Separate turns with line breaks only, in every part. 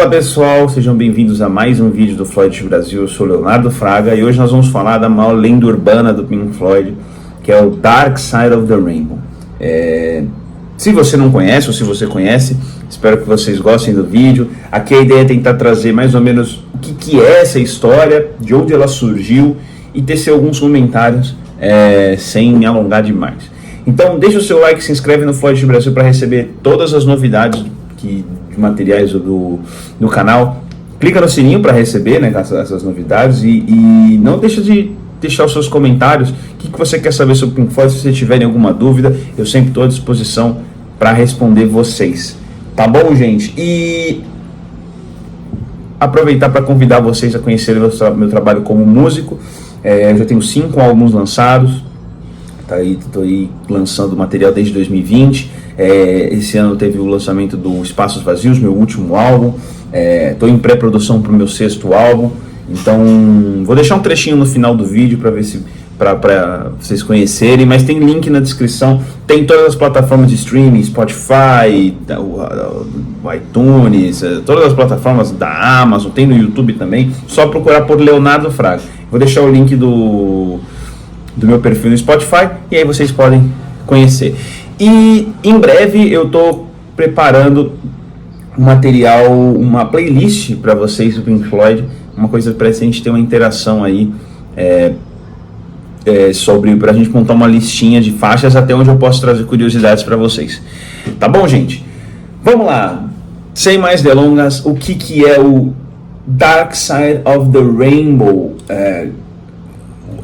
Pessoal, sejam bem-vindos a mais um vídeo do Floyd Brasil. Eu sou Leonardo Fraga e hoje nós vamos falar da maior lenda urbana do Pink Floyd, que é o Dark Side of the Rainbow. Se você não conhece ou se você conhece, espero que vocês gostem do vídeo. Aqui a ideia é tentar trazer mais ou menos o que é essa história, de onde ela surgiu e tecer alguns comentários sem me alongar demais. Então deixa o seu like, se inscreve no Floyd Brasil para receber todas as novidades de materiais do canal. Clica no sininho para receber, né, essas novidades e não deixa de deixar os seus comentários. O que você quer saber sobre o Pink Floyd? Se vocês tiverem alguma dúvida, eu sempre estou à disposição para responder vocês. Tá bom, gente? E aproveitar para convidar vocês a conhecerem meu trabalho como músico. Eu já tenho 5 álbuns lançados. Estou aí lançando material desde 2020. Esse ano teve o lançamento do Espaços Vazios, meu último álbum. Estou em pré-produção para o meu 6º álbum. Então vou deixar um trechinho no final do vídeo para vocês conhecerem, mas tem link na descrição. Tem todas as plataformas de streaming, Spotify, o iTunes, todas as plataformas da Amazon, tem no YouTube também. Só procurar por Leonardo Fraga. Vou deixar o link do meu perfil no Spotify e aí vocês podem conhecer. E em breve eu estou preparando um material, uma playlist para vocês do Pink Floyd, uma coisa para a gente ter uma interação aí, para a gente montar uma listinha de faixas até onde eu posso trazer curiosidades para vocês. Tá bom, gente? Vamos lá, sem mais delongas, o que é o Dark Side of the Rainbow?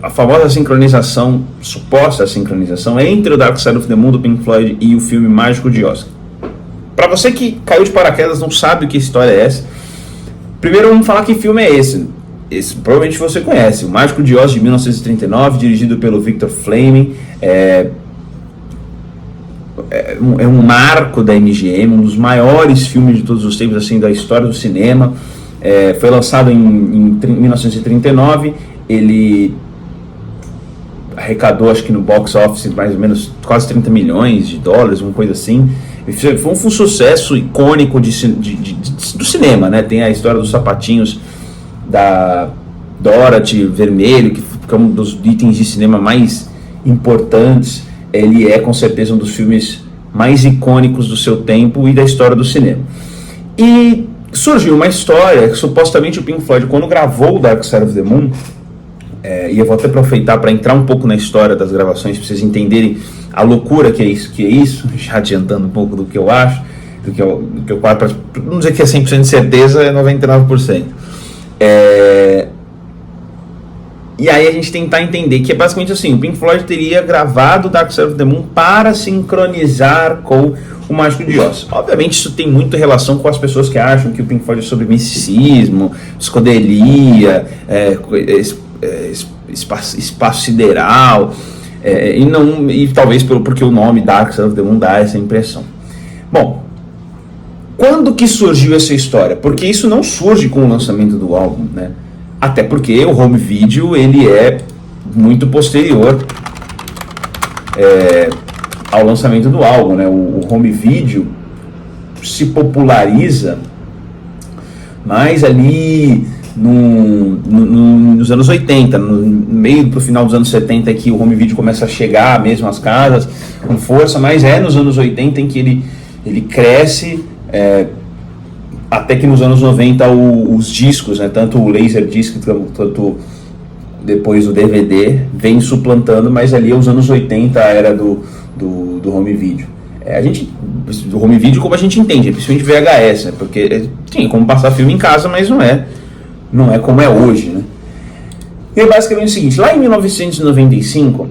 A famosa sincronização, suposta sincronização entre o Dark Side of the Moon do Pink Floyd e o filme Mágico de Oz. Para você que caiu de paraquedas, não sabe que história é essa, primeiro vamos falar que filme é esse. Esse provavelmente você conhece, o Mágico de Oz de 1939, dirigido pelo Victor Fleming. É um marco da MGM, um dos maiores filmes de todos os tempos, assim, da história do cinema. Foi lançado em 1939, ele arrecadou, acho que no box office, mais ou menos quase 30 milhões de dólares, uma coisa assim. Foi um sucesso icônico do cinema, né? Tem a história dos sapatinhos da Dorothy vermelho, que é um dos itens de cinema mais importantes. Ele é com certeza um dos filmes mais icônicos do seu tempo e da história do cinema. E surgiu uma história que supostamente o Pink Floyd, quando gravou o Dark Side of the Moon, e eu vou até aproveitar para entrar um pouco na história das gravações, para vocês entenderem a loucura que é isso, já adiantando um pouco do que eu acho, do que eu não dizer que é 100% de certeza, é 99%. E aí a gente tentar entender que é basicamente assim, o Pink Floyd teria gravado Dark Side of the Moon para sincronizar com o Mágico de Oz. Obviamente isso tem muita relação com as pessoas que acham que o Pink Floyd é sobre misticismo, psicodelia, espaço sideral, e talvez porque o nome Dark Side of the Moon dá essa impressão. Bom, quando que surgiu essa história? Porque isso não surge com o lançamento do álbum, né? Até porque o home video ele é muito posterior ao lançamento do álbum, né? O home video se populariza mais ali nos anos 80, no meio pro final dos anos 70 é que o home video começa a chegar mesmo às casas com força, mas nos anos 80 em que ele cresce, até que nos anos 90 os discos, né, tanto o Laserdisc quanto depois o DVD vem suplantando, mas ali os anos 80 era do home video. Do home video como a gente entende, principalmente VHS, né, porque tinha como passar filme em casa, mas não é como é hoje, né? E é basicamente o seguinte, lá em 1995,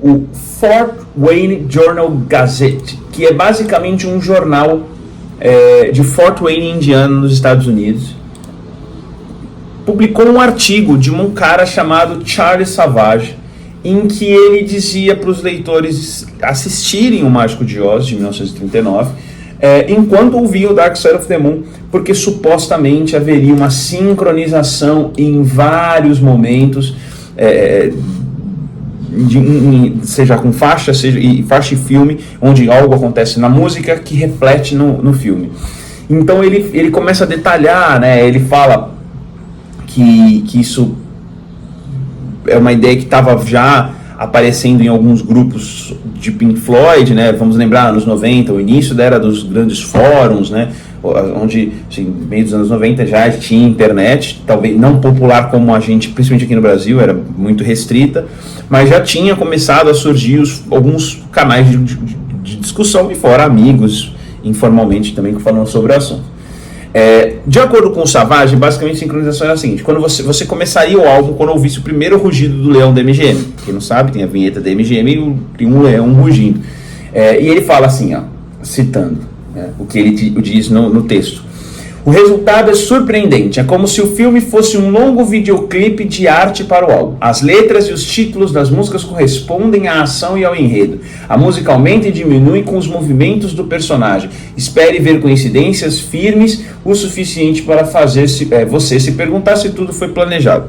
o Fort Wayne Journal Gazette, que é basicamente um jornal de Fort Wayne, Indiana, nos Estados Unidos, publicou um artigo de um cara chamado Charles Savage, em que ele dizia para os leitores assistirem o Mágico de Oz, de 1939, enquanto ouviam o Dark Side of the Moon, porque supostamente haveria uma sincronização em vários momentos, seja com faixa e filme, onde algo acontece na música que reflete no filme. Então ele começa a detalhar, né? Ele fala que isso é uma ideia que estava já aparecendo em alguns grupos de Pink Floyd, né? Vamos lembrar, anos 90, o início da era dos grandes fóruns, né? Onde, assim, meio dos anos 90 já tinha internet, talvez não popular como a gente, principalmente aqui no Brasil, era muito restrita, mas já tinha começado a surgir alguns canais de discussão, e fora amigos, informalmente também, que falam sobre o assunto. De acordo com o Savage, basicamente a sincronização era a seguinte: quando você começaria o álbum quando ouvisse o primeiro rugido do leão da MGM. Quem não sabe, tem a vinheta da MGM e um leão rugindo. E ele fala assim, ó, citando o que ele diz no texto: o resultado é surpreendente, é como se o filme fosse um longo videoclipe de arte para o álbum. As letras e os títulos das músicas correspondem à ação e ao enredo. A música aumenta e diminui com os movimentos do personagem. Espere ver coincidências firmes o suficiente para fazer você se perguntar se tudo foi planejado.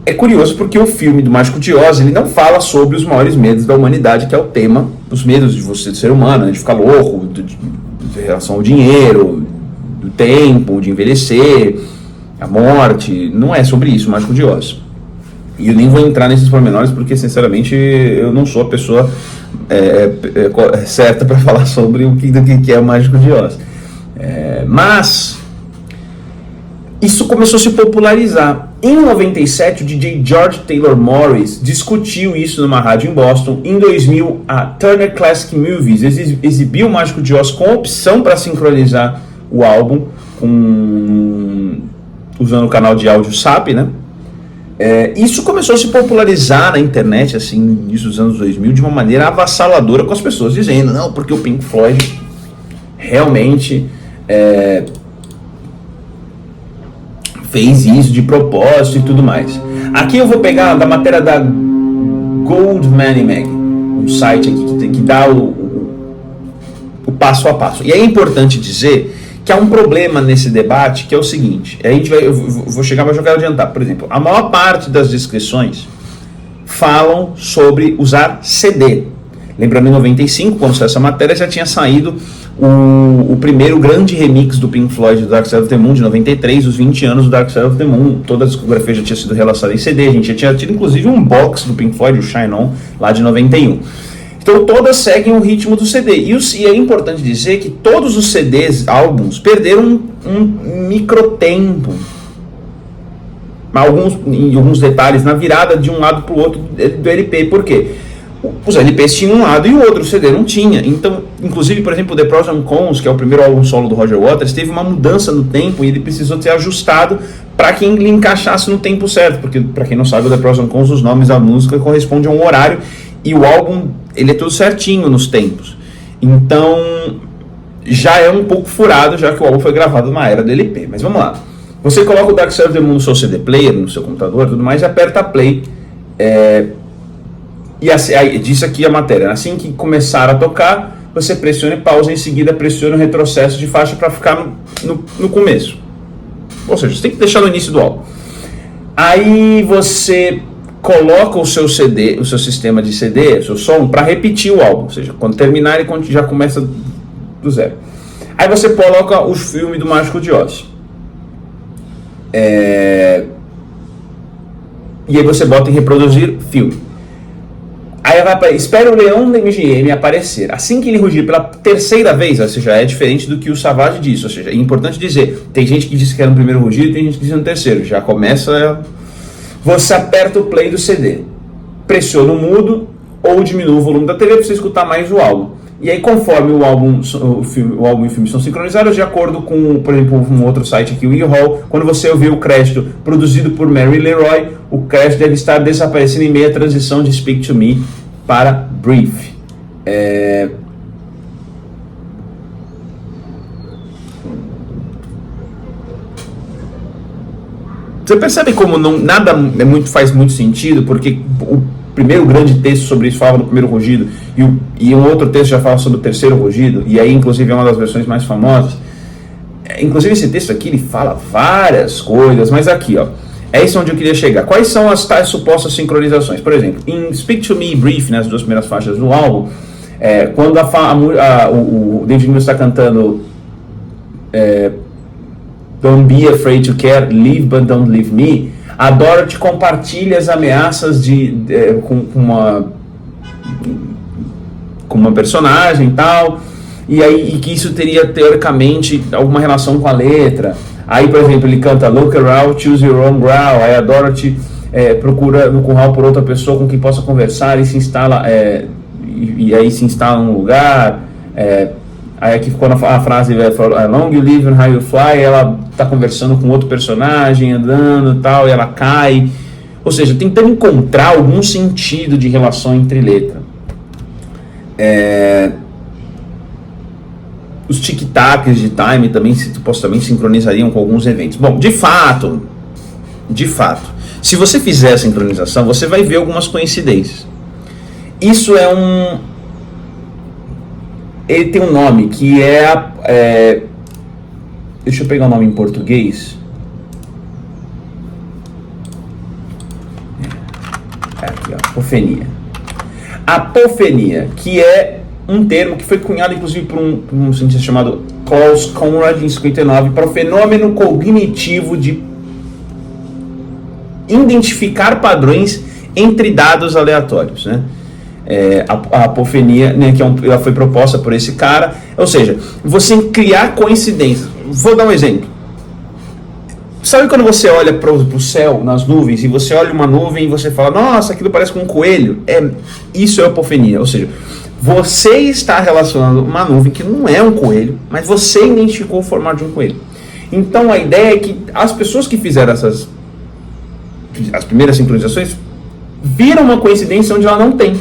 É curioso porque o filme do Mágico de Oz, ele não fala sobre os maiores medos da humanidade, que é o tema dos medos de você, do ser humano, né, de ficar louco, de relação ao dinheiro, do tempo, de envelhecer, a morte. Não é sobre isso o Mágico de Oz. E eu nem vou entrar nesses pormenores porque, sinceramente, eu não sou a pessoa certa para falar sobre o que é o Mágico de Oz. Mas isso começou a se popularizar. Em 97, o DJ George Taylor Morris discutiu isso numa rádio em Boston. Em 2000, a Turner Classic Movies exibiu o Mágico de Oz com opção para sincronizar o álbum usando o canal de áudio SAP, né? Isso começou a se popularizar na internet, assim, no início dos anos 2000, de uma maneira avassaladora, com as pessoas dizendo, não, porque o Pink Floyd realmente fez isso de propósito e tudo mais. Aqui eu vou pegar da matéria da Gold Money Mag, um site aqui que dá o passo a passo. E é importante dizer que há um problema nesse debate, que é o seguinte: eu vou chegar, mas eu quero adiantar. Por exemplo, a maior parte das descrições falam sobre usar CD. Lembrando, em 95, quando saiu essa matéria, já tinha saído o primeiro grande remix do Pink Floyd, do Dark Side of the Moon, de 93, os 20 anos do Dark Side of the Moon. Toda a discografia já tinha sido relançada em CD, a gente já tinha tido inclusive um box do Pink Floyd, o Shine On, lá de 91. Então todas seguem o ritmo do CD. E é importante dizer que todos os CDs, álbuns, perderam um microtempo, em alguns detalhes, na virada de um lado para o outro do LP. Por quê? Os LPs tinham um lado e o outro, o CD não tinha. Então, inclusive, por exemplo, The Pros and Cons, que é o primeiro álbum solo do Roger Waters, teve uma mudança no tempo e ele precisou ser ajustado para que ele encaixasse no tempo certo. Porque, para quem não sabe, o The Pros and Cons, os nomes da música correspondem a um horário e o álbum, ele é tudo certinho nos tempos. Então, já é um pouco furado, já que o álbum foi gravado na era do LP. Mas vamos lá. Você coloca o Dark Side of the Moon no seu CD player, no seu computador e tudo mais, e aperta play. E assim, diz aqui a matéria: assim que começar a tocar, você pressione pausa, em seguida pressione o retrocesso de faixa para ficar no começo. Ou seja, você tem que deixar no início do álbum. Aí você coloca o seu CD, o seu sistema de CD, o seu som, para repetir o álbum. Ou seja, quando terminar ele já começa do zero. Aí você coloca o filme do Mágico de Oz. E aí você bota em reproduzir filme. Aí espera o leão da MGM aparecer. Assim que ele rugir pela terceira vez, ou seja, é diferente do que o Savage disse. Ou seja, é importante dizer, tem gente que disse que era no primeiro rugido e tem gente que disse no terceiro. Já começa... Você aperta o play do CD, pressiona o mudo ou diminui o volume da TV para você escutar mais o álbum. E aí, conforme o álbum e o filme são sincronizados, de acordo com, por exemplo, um outro site aqui, o U-Haul, quando você ouvir o crédito produzido por Mary Leroy, o crédito deve estar desaparecendo em meio à transição de Speak to Me para Brief. Você percebe como nada faz muito sentido, porque o primeiro grande texto sobre isso falava no primeiro rugido, e um outro texto já fala sobre o terceiro rugido, e aí inclusive é uma das versões mais famosas. Inclusive esse texto aqui ele fala várias coisas, mas aqui é isso onde eu queria chegar. Quais são as tais supostas sincronizações? Por exemplo, em Speak to Me e Brief, nas duas primeiras faixas do álbum, Quando o David Gilmour está cantando Don't be afraid to care, live but don't leave me, a Dorothy compartilha as ameaças com uma personagem e tal, e que isso teria teoricamente alguma relação com a letra. Aí, por exemplo, ele canta Look around, choose your own ground. Aí a Dorothy procura no curral por outra pessoa com quem possa conversar e se instala, e aí se instala num lugar. Aí aqui quando a frase Long you live and high you fly, ela está conversando com outro personagem, andando e tal, e ela cai. Ou seja, tentando encontrar algum sentido de relação entre letra. Os tic-tacs de time também supostamente sincronizariam com alguns eventos. Bom, de fato, se você fizer a sincronização, você vai ver algumas coincidências. Isso ele tem um nome que deixa eu pegar o nome em português. Aqui, ó, apofenia. Apofenia, que é um termo que foi cunhado inclusive por um cientista chamado Klaus Conrad em 59 para o fenômeno cognitivo de identificar padrões entre dados aleatórios, né? A apofenia, né, ela foi proposta por esse cara, ou seja, você criar coincidências. Vou dar um exemplo. Sabe quando você olha para o céu, nas nuvens, e você olha uma nuvem e você fala, nossa, aquilo parece com um coelho? Isso é apofenia, ou seja, você está relacionando uma nuvem que não é um coelho, mas você identificou o formato de um coelho. Então a ideia é que as pessoas que fizeram as primeiras sincronizações viram uma coincidência onde ela não tem.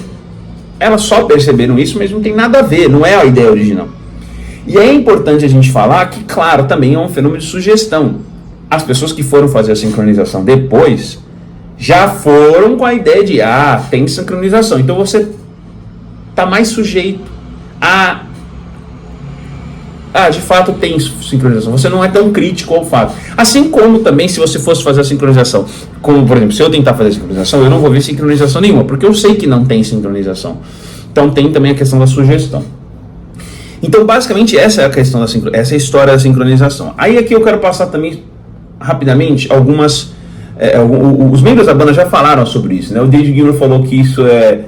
Elas só perceberam isso, mas não tem nada a ver, não é a ideia original. E é importante a gente falar que, claro, também é um fenômeno de sugestão. As pessoas que foram fazer a sincronização depois já foram com a ideia de, tem sincronização. Então você está mais sujeito de fato tem sincronização. Você não é tão crítico ao fato. Assim como também se você fosse fazer a sincronização, como por exemplo, se eu tentar fazer a sincronização, eu não vou ver sincronização nenhuma, porque eu sei que não tem sincronização. Então tem também a questão da sugestão. Então basicamente essa é a questão essa é a história da sincronização. Aí aqui eu quero passar também rapidamente algumas... os membros da banda já falaram sobre isso, né? O David Gilmour falou que isso é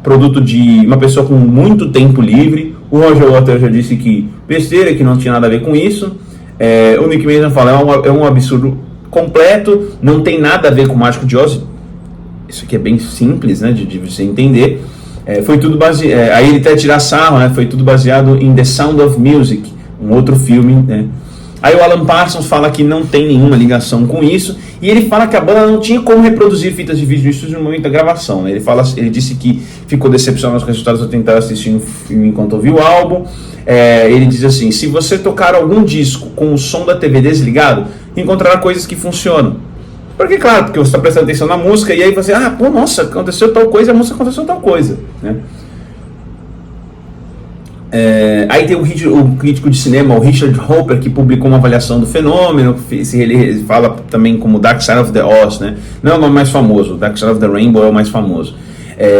produto de uma pessoa com muito tempo livre. O Roger Waters já disse que besteira, que não tinha nada a ver com isso. O Nick Mason fala é um absurdo completo, não tem nada a ver com o Mágico de Oz. Isso aqui é bem simples, né, de você entender. Foi tudo baseado, aí ele até tirar sarro, né, foi tudo baseado em The Sound of Music, um outro filme, né. Aí o Alan Parsons fala que não tem nenhuma ligação com isso, e ele fala que a banda não tinha como reproduzir fitas de vídeo no estúdio no momento da gravação, né? Ele disse que ficou decepcionado com os resultados ao tentar assistir um filme enquanto ouviu o álbum. Ele diz assim, se você tocar algum disco com o som da TV desligado, encontrará coisas que funcionam. Porque claro, porque você está prestando atenção na música, e aí você, nossa, aconteceu tal coisa, a música aconteceu tal coisa, né? Aí tem o crítico de cinema, o Richard Hopper, que publicou uma avaliação do fenômeno. Ele fala também como Dark Side of the Oz, né? Não é o nome mais famoso, Dark Side of the Rainbow é o mais famoso.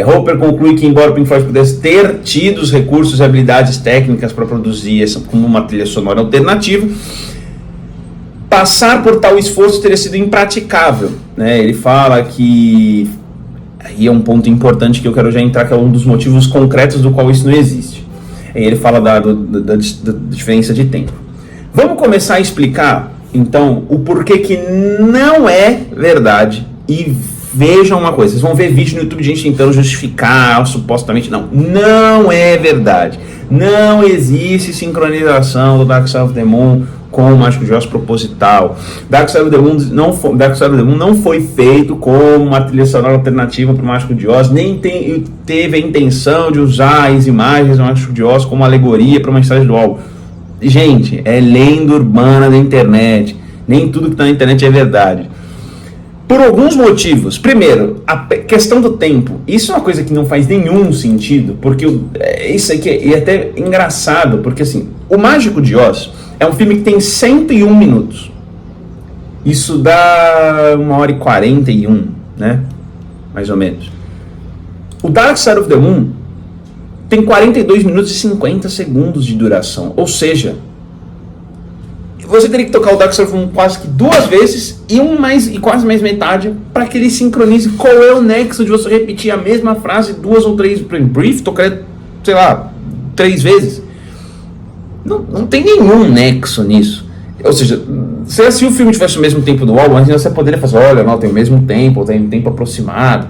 Hopper conclui que, embora o Pink Floyd pudesse ter tido os recursos e habilidades técnicas para produzir essa como uma trilha sonora alternativa, passar por tal esforço teria sido impraticável, né? Ele fala que, aí é um ponto importante que eu quero já entrar, que é um dos motivos concretos do qual isso não existe. Ele fala da diferença de tempo. Vamos começar a explicar, então, o porquê que não é verdade. E vejam uma coisa, vocês vão ver vídeo no YouTube de gente tentando justificar, supostamente, não é verdade. Não existe sincronização do Dark Side of the Moon com o Mágico de Oz proposital. Dark Side of the Moon não foi feito como uma trilha sonora alternativa para o Mágico de Oz, nem teve a intenção de usar as imagens do Mágico de Oz como alegoria para uma mensagem do álbum. Gente, é lenda urbana da internet. Nem tudo que está na internet é verdade. Por alguns motivos. Primeiro, a questão do tempo. Isso é uma coisa que não faz nenhum sentido, porque isso aqui é até engraçado, porque assim, o Mágico de Oz é um filme que tem 101 minutos. Isso dá 1h41, né? Mais ou menos. O Dark Side of the Moon tem 42 minutos e 50 segundos de duração. Ou seja, você teria que tocar o Dark Side of the Moon quase que 2 vezes e quase mais metade para que ele sincronize. Qual é o nexo de você repetir a mesma frase 2 ou 3 em brief, tocar, sei lá, 3 vezes? Não tem nenhum nexo nisso. Ou seja, se o filme tivesse o mesmo tempo do álbum, você poderia fazer, olha, não, tem o mesmo tempo, tem um tempo aproximado.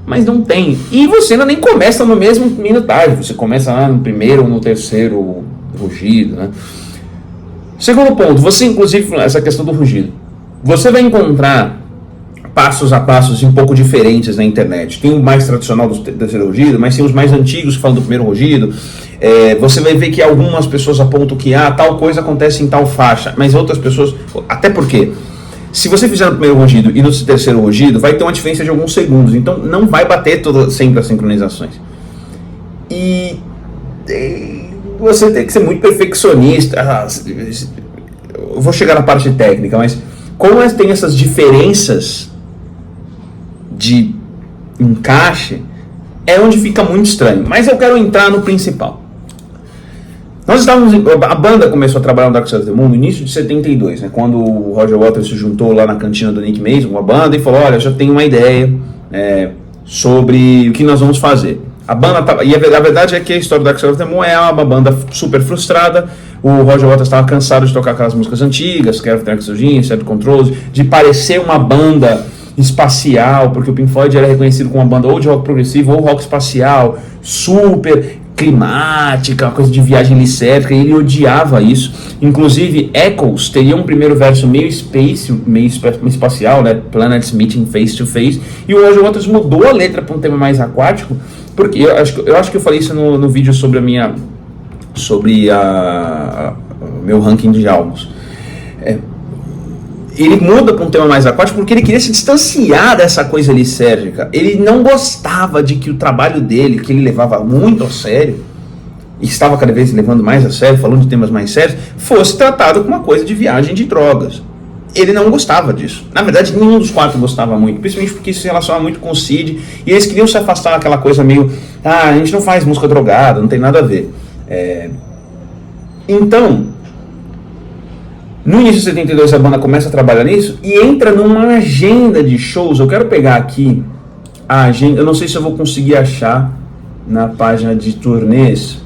Mas não tem. E você ainda nem começa no mesmo minutagem. Você começa lá no primeiro ou no terceiro rugido, né? Segundo ponto, você inclusive, essa questão do rugido. Você vai encontrar passos a passos um pouco diferentes na internet. Tem o mais tradicional do terceiro rugido, mas tem os mais antigos que falam do primeiro rugido. Você vai ver que algumas pessoas apontam que tal coisa acontece em tal faixa, mas outras pessoas... Até porque, se você fizer no primeiro rugido e no terceiro rugido, vai ter uma diferença de alguns segundos. Então não vai bater sempre as sincronizações. E você tem que ser muito perfeccionista. Eu vou chegar na parte técnica, mas como tem essas diferenças de encaixe, é onde fica muito estranho. Mas eu quero entrar no principal. A banda começou a trabalhar no Dark Side of the Moon no início de 72, né, quando o Roger Waters se juntou lá na cantina do Nick Mason com a banda e falou, olha, já tenho uma ideia sobre o que nós vamos fazer. A banda e a verdade é que a história do Dark Side of the Moon é uma banda super frustrada. O Roger Waters estava cansado de tocar aquelas músicas antigas, Care of the Oxygen, Set Controls, de parecer uma banda espacial, porque o Pink Floyd era reconhecido como uma banda ou de rock progressivo ou rock espacial, super climática, uma coisa de viagem licérgica, e ele odiava isso. Inclusive, Echoes teria um primeiro verso meio espacial, né? Planets meeting face to face, e o Roger Waters mudou a letra para um tema mais aquático, porque eu acho que eu falei isso no vídeo sobre o meu ranking de álbuns. Ele muda para um tema mais aquático porque ele queria se distanciar dessa coisa licérgica. Ele não gostava de que o trabalho dele, que ele levava muito a sério, e estava cada vez levando mais a sério, falando de temas mais sérios, fosse tratado como uma coisa de viagem de drogas. Ele não gostava disso. Na verdade, nenhum dos 4 gostava muito, principalmente porque isso se relacionava muito com o Sid, e eles queriam se afastar daquela coisa meio, a gente não faz música drogada, não tem nada a ver. Então, no início de 72 a banda começa a trabalhar nisso e entra numa agenda de shows. Eu quero pegar aqui a agenda, eu não sei se eu vou conseguir achar na página de turnês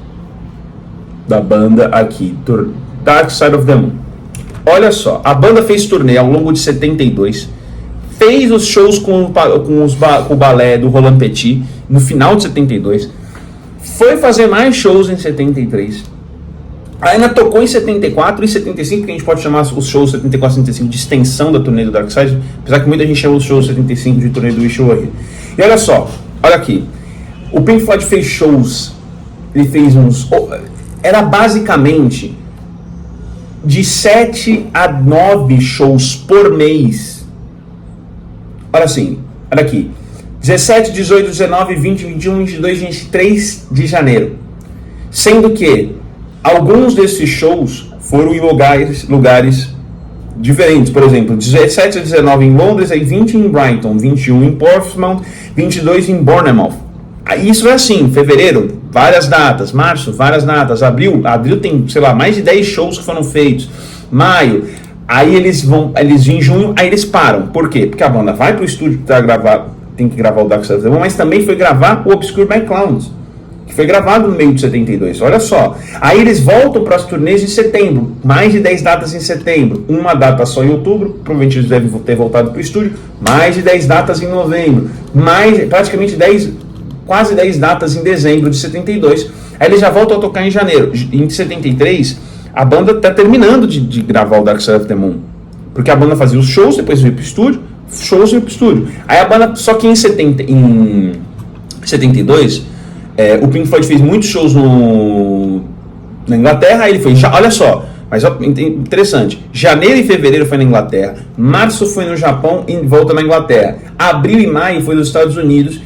da banda aqui, Dark Side of the Moon. Olha só, a banda fez turnê ao longo de 72, fez os shows com o balé do Roland Petit no final de 72, foi fazer mais shows em 73, ainda tocou em 74 e 75, que a gente pode chamar os shows 74 e 75 de extensão da turnê do Dark Side, apesar que muita gente chama os shows 75 de turnê do Wish You Were Here. E olha só, olha aqui, o Pink Floyd fez shows, ele fez era basicamente de 7 a 9 shows por mês. Olha assim, olha aqui, 17, 18, 19, 20, 21, 22, 23 de janeiro, sendo que alguns desses shows foram em lugares diferentes. Por exemplo, 17 a 19 em Londres, aí 20 em Brighton, 21 em Portsmouth, 22 em Bournemouth. Isso é assim, fevereiro, várias datas, março, várias datas, abril tem, sei lá, mais de 10 shows que foram feitos, maio, aí eles vão em junho, aí eles param. Por quê? Porque a banda vai pro estúdio para gravar, tem que gravar o Dark Side of the Moon, mas também foi gravar o Obscure by Clowns, que foi gravado no meio de 72, olha só. Aí eles voltam para as turnês em setembro, mais de 10 datas em setembro, uma data só em outubro, provavelmente eles devem ter voltado para o estúdio, mais de 10 datas em novembro, praticamente quase 10 datas em dezembro de 72, aí eles já voltam a tocar em janeiro. Em 73, a banda está terminando de gravar o Dark Side of the Moon, porque a banda fazia os shows, depois veio para o estúdio, aí a banda, só que em 72, o Pink Floyd fez muitos shows na Inglaterra, aí ele foi, olha só, mas interessante, janeiro e fevereiro foi na Inglaterra, março foi no Japão e volta na Inglaterra, abril e maio foi nos Estados Unidos,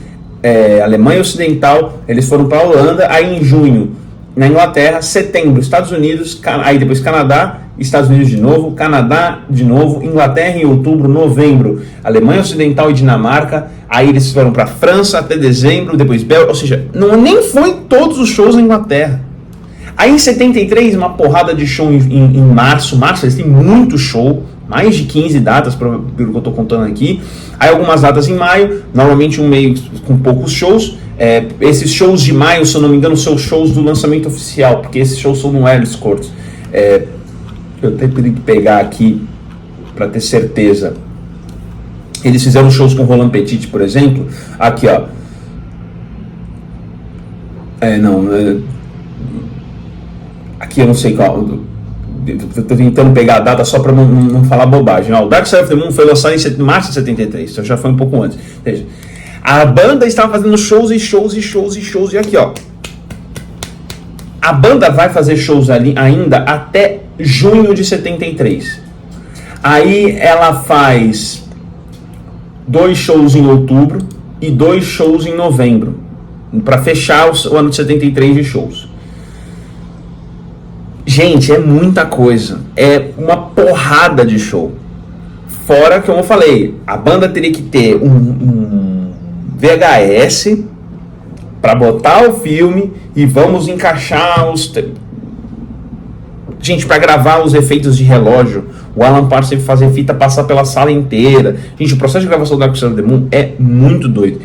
Alemanha Ocidental, eles foram para a Holanda, aí em junho na Inglaterra, setembro Estados Unidos, aí depois Canadá Estados Unidos de novo, Canadá de novo, Inglaterra em outubro, novembro, Alemanha Ocidental e Dinamarca, aí eles foram para França até dezembro, depois Bélgica, ou seja, nem foi todos os shows na Inglaterra. Aí em 73, uma porrada de show em março, eles têm muito show, mais de 15 datas, pelo que eu estou contando aqui, aí algumas datas em maio, normalmente um mês com poucos shows. Esses shows de maio, se eu não me engano, são shows do lançamento oficial, porque esses shows são no Earls Court. Eu tenho que pegar aqui para ter certeza. Eles fizeram shows com Roland Petit, por exemplo. Aqui, ó. Aqui eu não sei qual. Eu tô tentando pegar a data só para não falar bobagem. O Dark Side of the Moon foi lançado em março de 73, então já foi um pouco antes. A banda estava fazendo shows e aqui, ó. A banda vai fazer shows ali ainda até junho de 73. Aí ela faz 2 shows em outubro e 2 shows em novembro, para fechar o ano de 73 de shows. Gente, é muita coisa, é uma porrada de show. Fora que, como eu falei, a banda teria que ter um VHS para botar o filme e vamos encaixar os... Gente, para gravar os efeitos de relógio, o Alan Parsons teve que fazer fita passar pela sala inteira. Gente, o processo de gravação do Dark Side of the Moon é muito doido.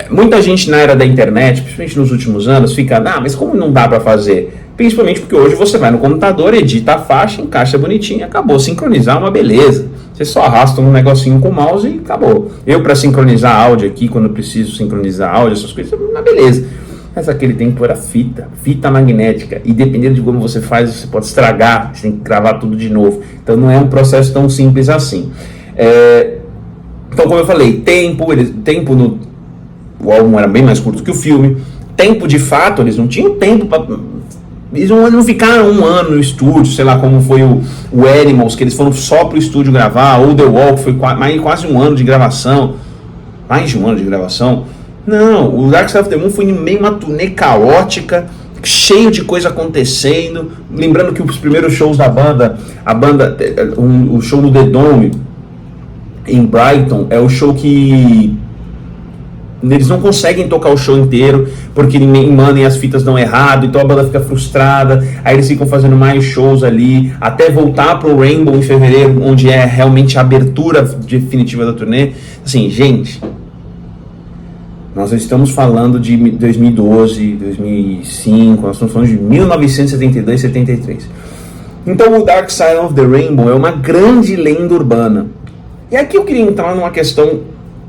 Muita gente na era da internet, principalmente nos últimos anos, fica, mas como não dá para fazer? Principalmente porque hoje você vai no computador, edita a faixa, encaixa bonitinho, acabou. Sincronizar é uma beleza. Você só arrasta um negocinho com o mouse e acabou. Eu, para sincronizar áudio aqui, quando eu preciso sincronizar áudio, essas coisas, é uma beleza. Mas aquele tempo era fita magnética. E dependendo de como você faz, você pode estragar, você tem que gravar tudo de novo. Então não é um processo tão simples assim. Então, como eu falei, tempo no... O álbum era bem mais curto que o filme. Tempo, de fato, eles não tinham tempo para... Eles não ficaram um ano no estúdio, sei lá, como foi o Animals, que eles foram só pro estúdio gravar, ou The Wall, que foi quase um ano de gravação. Mais de um ano de gravação. Não, o Dark Side of the Moon foi meio uma turnê caótica, cheio de coisa acontecendo. Lembrando que os primeiros shows da banda, o show no The Dome, em Brighton, é o show que... Eles não conseguem tocar o show inteiro, porque mandem as fitas dão errado, então a banda fica frustrada, aí eles ficam fazendo mais shows ali, até voltar pro Rainbow em fevereiro, onde é realmente a abertura definitiva da turnê. Assim, gente, nós estamos falando de 2012, 2005, nós estamos falando de 1972, 73. Então o Dark Side of the Rainbow é uma grande lenda urbana. E aqui eu queria entrar numa questão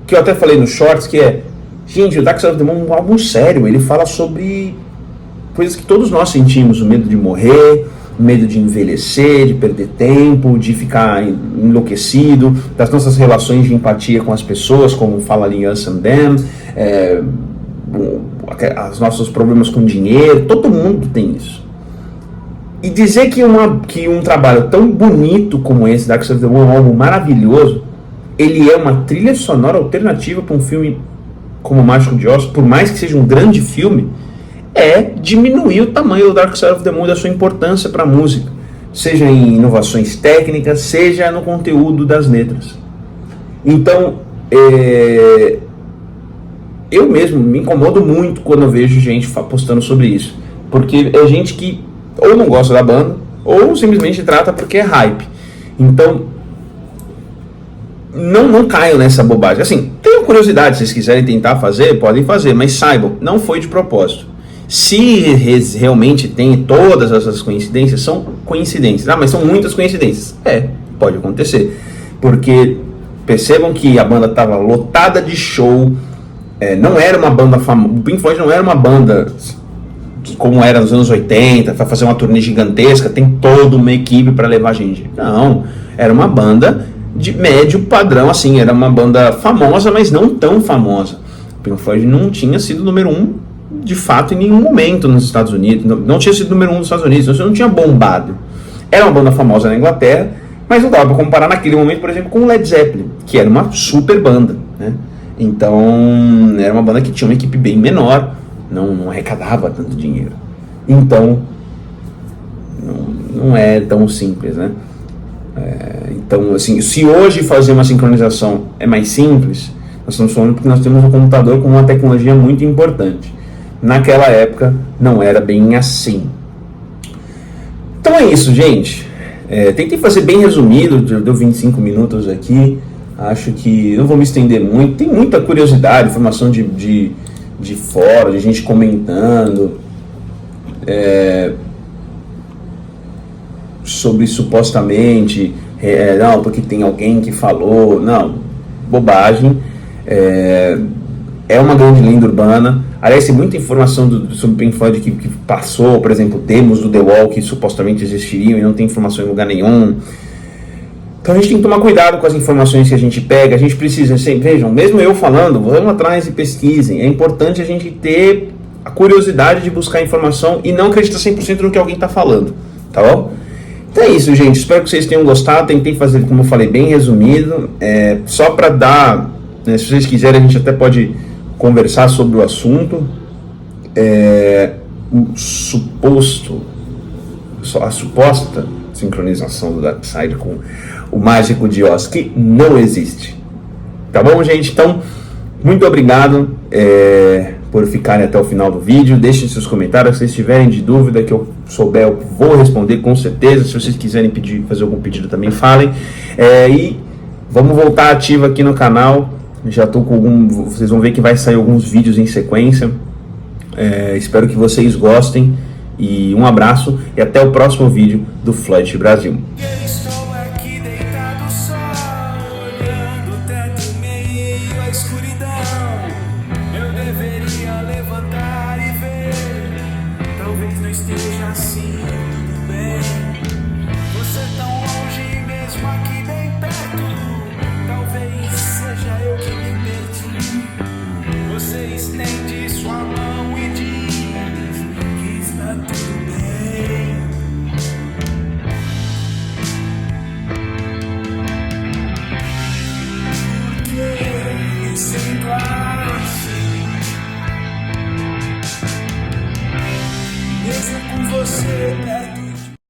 que eu até falei nos shorts, que é... Gente, o Dark Side of the Moon é um álbum sério. Ele fala sobre coisas que todos nós sentimos: o medo de morrer, o medo de envelhecer, de perder tempo, de ficar enlouquecido, das nossas relações de empatia com as pessoas, como fala ali em Us and Them, os nossos problemas com dinheiro. Todo mundo tem isso. E dizer que um trabalho tão bonito como esse, Dark Side of the Moon, é um álbum maravilhoso, ele é uma trilha sonora alternativa para um filme como o Mágico de Oz, por mais que seja um grande filme, é diminuir o tamanho do Dark Side of the Moon, da sua importância para a música, seja em inovações técnicas, seja no conteúdo das letras. Então, eu mesmo me incomodo muito quando eu vejo gente postando sobre isso, porque é gente que ou não gosta da banda, ou simplesmente trata porque é hype. Então, não caiam nessa bobagem. Assim, tenham curiosidade, se vocês quiserem tentar fazer, podem fazer, mas saibam, não foi de propósito. Se realmente tem todas essas coincidências, são coincidências. Mas são muitas coincidências. Pode acontecer. Porque percebam que a banda estava lotada de show, não era uma banda famosa. O Pink Floyd não era uma banda como era nos anos 80, para fazer uma turnê gigantesca, tem toda uma equipe para levar gente. Não, era uma banda de médio padrão, assim, era uma banda famosa, mas não tão famosa. O Pink Floyd não tinha sido número 1, de fato, em nenhum momento nos Estados Unidos, não tinha sido número 1 nos Estados Unidos, não tinha bombado. Era uma banda famosa na Inglaterra, mas não dava para comparar naquele momento, por exemplo, com o Led Zeppelin, que era uma super banda, né? Então, era uma banda que tinha uma equipe bem menor, não arrecadava tanto dinheiro. Então, não é tão simples, né? Então, assim, se hoje fazer uma sincronização é mais simples, nós estamos falando porque nós temos um computador com uma tecnologia muito importante. Naquela época não era bem assim. Então é isso, gente. Tentei fazer bem resumido, deu 25 minutos aqui. Acho que não vou me estender muito. Tem muita curiosidade, informação de fora, de gente comentando sobre supostamente não, porque tem alguém que falou. Não, bobagem. É uma grande lenda urbana. Aliás, tem muita informação sobre Pink Floyd que passou, por exemplo, demos do The Wall que supostamente existiriam e não tem informação em lugar nenhum. Então a gente tem que tomar cuidado com as informações que a gente pega. A gente precisa, vejam, mesmo eu falando, vão atrás e pesquisem. É importante a gente ter a curiosidade de buscar informação e não acreditar 100% no que alguém está falando, tá bom? Então é isso, gente. Espero que vocês tenham gostado. Tentei fazer, como eu falei, bem resumido. Só para dar, né, se vocês quiserem, a gente até pode conversar sobre o assunto. A suposta sincronização do Darkseid com o Mágico de Oz, que não existe. Tá bom, gente? Então, muito obrigado por ficarem até o final do vídeo. Deixem seus comentários. Se vocês tiverem de dúvida que eu souber, eu vou responder com certeza. Se vocês quiserem fazer algum pedido também, falem. E vamos voltar ativo aqui no canal. Já estou com vocês vão ver que vai sair alguns vídeos em sequência. Espero que vocês gostem. E um abraço e até o próximo vídeo do Floyd Brasil.
Estou aqui deitado só, olhando o teto em meio à escuridão. Eu deveria levantar e ver. Talvez não esteja assim, tudo bem. Você tão longe, mesmo aqui bem perto. Talvez seja eu que me perdi. Você estende sua mão e diz que está tudo bem. Porque me sinto assim, mesmo com você perto.